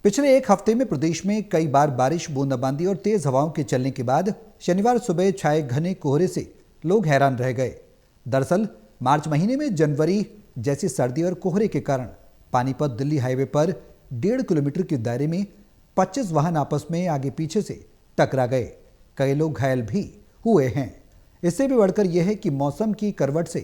पिछले एक हफ्ते में प्रदेश में कई बार बारिश, बूंदाबांदी और तेज हवाओं के चलने के बाद शनिवार सुबह छाए घने कोहरे से लोग हैरान रह गए। दरअसल मार्च महीने में जनवरी जैसी सर्दी और कोहरे के कारण पानीपत दिल्ली हाईवे पर 1.5 किलोमीटर के दायरे में 25 वाहन आपस में आगे पीछे से टकरा गए। कई लोग घायल भी हुए हैं। इससे भी बढ़कर यह है कि मौसम की करवट से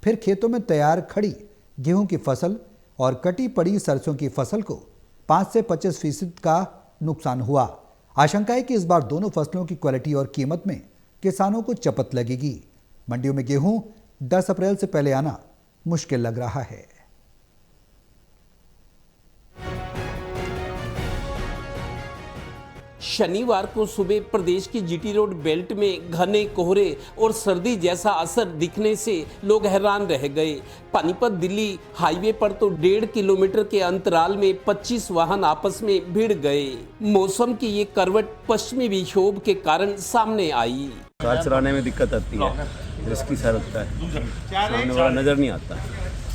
फिर खेतों में तैयार खड़ी गेहूं की फसल और कटी पड़ी सरसों की फसल को 5 से 25% का नुकसान हुआ। आशंका है कि इस बार दोनों फसलों की क्वालिटी और कीमत में किसानों को चपत लगेगी। मंडियों में गेहूं 10 अप्रैल से पहले आना मुश्किल लग रहा है। शनिवार को सुबह प्रदेश की जीटी रोड बेल्ट में घने कोहरे और सर्दी जैसा असर दिखने से लोग हैरान रह गए। पानीपत दिल्ली हाईवे पर तो 1.5 किलोमीटर के अंतराल में 25 वाहन आपस में भिड़ गए। मौसम की ये करवट पश्चिमी विक्षोभ के कारण सामने आई। कार चलाने में दिक्कत आती है, रिस्की सा लगता है, सामने वाला नजर नहीं आता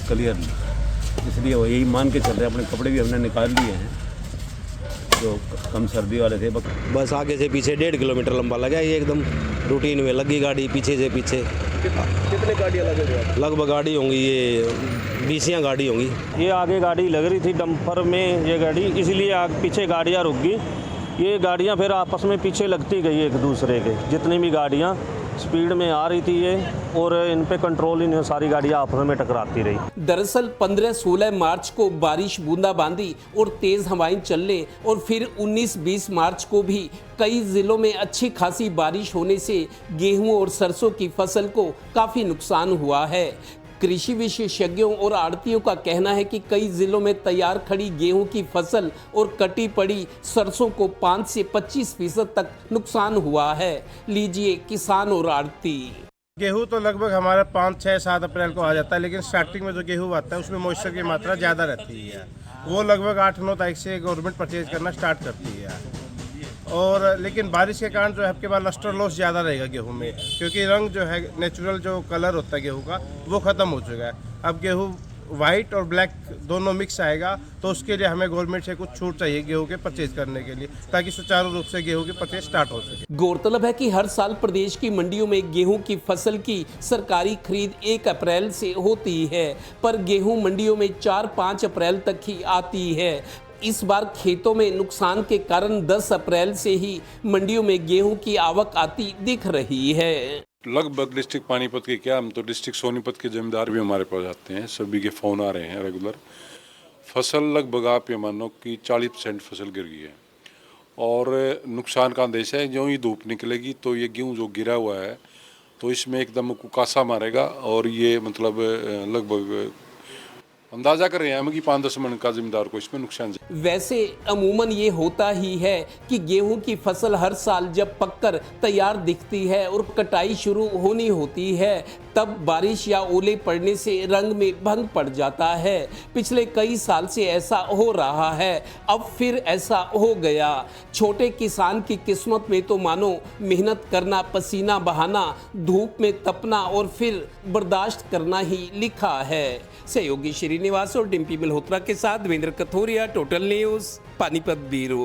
क्लियरली, इसलिए वो यही मान के चल रहे हैं। अपने कपड़े भी हमने निकाल लिए हैं जो कम सर्दी वाले थे। बस आगे से पीछे 1.5 किलोमीटर लंबा लगा, ये एकदम रूटीन में लगी गाड़ी पीछे से पीछे। कितने गाड़ियाँ लगे? लगभग गाड़ी होंगी, ये 20 गाड़ी होंगी। ये आगे गाड़ी लग रही थी डंपर में ये गाड़ी, इसलिए पीछे गाड़ियाँ रुक गई। ये गाड़ियाँ फिर आपस में पीछे लगती गई एक दूसरे के, जितनी भी गाड़ियाँ स्पीड में आ रही थी ये, और इन पे कंट्रोल ही नहीं, सारी गाड़ियाँ आपस में टकराती रही। दरअसल 15-16 मार्च को बारिश, बूंदाबांदी और तेज हवाएं चलने और फिर 19-20 मार्च को भी कई जिलों में अच्छी खासी बारिश होने से गेहूं और सरसों की फसल को काफ़ी नुकसान हुआ है। कृषि विशेषज्ञों और आड़तियों का कहना है कि कई जिलों में तैयार खड़ी गेहूं की फसल और कटी पड़ी सरसों को 5 से 25% तक नुकसान हुआ है। लीजिए किसान और आड़ती। गेहूं तो लगभग हमारा 5, 6, 7 अप्रैल को आ जाता है, लेकिन स्टार्टिंग में जो गेहूं आता है उसमें मॉइस्चर की मात्रा ज़्यादा रहती है। वो लगभग 8-9 तारीख से गवर्नमेंट परचेज करना स्टार्ट करती है। और लेकिन बारिश के कारण जो है आपके पास लस्टर लॉस ज़्यादा रहेगा गेहूं में, क्योंकि रंग जो है नेचुरल जो कलर होता है गेहूं का वो ख़त्म हो चुका है। अब गेहूं वाइट और ब्लैक दोनों मिक्स आएगा, तो उसके लिए हमें गवर्नमेंट से कुछ छूट चाहिए गेहूं के परचेज करने के लिए, ताकि सुचारू रूप से गेहूं की परचेज स्टार्ट हो सके। गौरतलब है कि हर साल प्रदेश की मंडियों में गेहूं की फसल की सरकारी खरीद 1 अप्रैल से होती है, पर गेहूं मंडियों में 4-5 अप्रैल तक ही आती है। इस बार खेतों में नुकसान के कारण 10 अप्रैल से ही मंडियों में गेहूं की आवक आती दिख रही है। लगभग डिस्ट्रिक्ट पानीपत के क्या, हम तो डिस्ट्रिक्ट सोनीपत के जमींदार भी हमारे पास आते हैं, सभी के फ़ोन आ रहे हैं रेगुलर। फसल लगभग आप ये मानो कि 40% फसल गिर गई है और नुकसान का अंदेशा है। जो ही धूप निकलेगी तो ये गेहूँ जो गिरा हुआ है तो इसमें एकदम कुकासा मारेगा और ये मतलब लगभग अंदाजा कर रहे हैं हम कि 5-10 मन का जिम्मेदार को इसमें नुकसान। वैसे अमूमन ये होता ही है कि गेहूं की फसल हर साल जब पककर तैयार दिखती है और कटाई शुरू होनी होती है, तब बारिश या ओले पड़ने से रंग में भंग पड़ जाता है। पिछले कई साल से ऐसा हो रहा है, अब फिर ऐसा हो गया। छोटे किसान की किस्मत में तो मानो मेहनत करना, पसीना बहाना, धूप में तपना और फिर बर्दाश्त करना ही लिखा है। सहयोगी श्रीनिवास और डिम्पी मल्होत्रा के साथ Devendra Kathoria, total news, Panipat bureau.